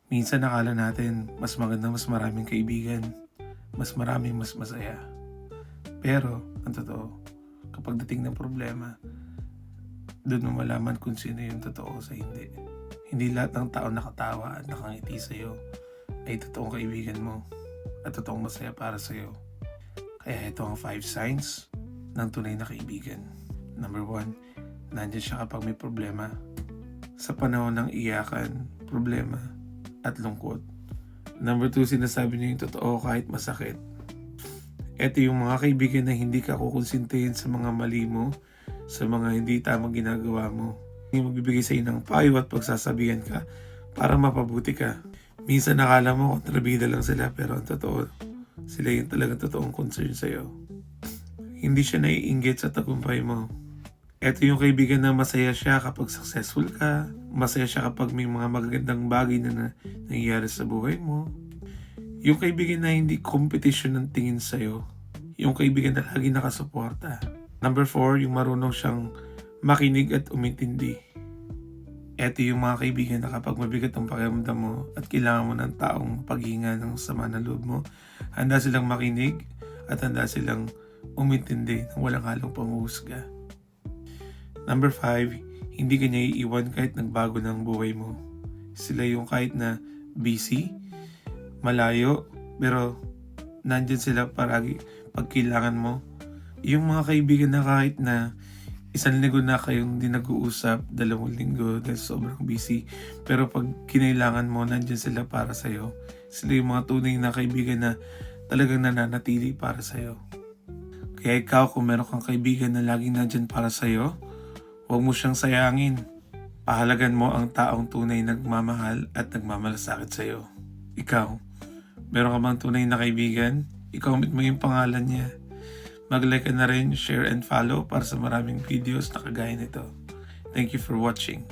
Minsan akala natin mas maganda mas maraming kaibigan, mas maraming mas masaya. Pero, ang totoo, kapag dating ng problema, doon mo malaman kung sino yung totoo sa hindi. Hindi lahat ng tao nakatawa at nakangiti sa'yo ay totoong kaibigan mo at totoong masaya para sa'yo. Kaya ito ang 5 signs ng tunay na kaibigan. Number 1, nandiyan siya kapag may problema. Sa panahon ng iyakan, problema, at lungkot. Number 2, sinasabi niya yung totoo kahit masakit. Ito yung mga kaibigan na hindi ka kukonsintihin sa mga mali mo, sa mga hindi tamang ginagawa mo. Yung magbibigay sa ng payo at pagsasabihan ka para mapabuti ka. Minsan nakala mo kontrabida lang sila, pero ang totoo, sila yung talagang totoong concern sa'yo. Hindi siya naiinggit sa tagumpay mo. Ito yung kaibigan na masaya siya kapag successful ka. Masaya siya kapag may mga magagandang bagay na nangyayari sa buhay mo. Yung kaibigan na hindi competition ng tingin sa'yo. Yung kaibigan na lagi nakasuporta. Number 4, yung marunong siyang makinig at umintindi. Ito yung mga kaibigan na kapag mabigat ang pakiramdam mo at kailangan mo ng taong paghinga ng sama ng loob mo, handa silang makinig at handa silang umintindi ng walang halong panghuhusga. Number 5, hindi ka niya iiwan kahit nagbago ng buhay mo. Sila yung kahit na busy, malayo, pero nandyan sila paragi pag kailangan mo. Yung mga kaibigan na kahit na 1 linggo na kayong di nag-uusap, 2 linggo dahil sobrang busy, pero pag kinailangan mo, nandyan sila para sa'yo. Sila yung mga tunay na kaibigan na talagang nananatili para sa'yo. Kaya ikaw, kung meron kang kaibigan na laging nandyan para sa'yo, huwag mo siyang sayangin. Pahalagan mo ang taong tunay nagmamahal at nagmamalasakit sa'yo. Ikaw, meron ka bang tunay na kaibigan? I-comment mo yung pangalan niya. Mag-like ka na rin, share and follow para sa maraming videos na kagaya nito. Thank you for watching.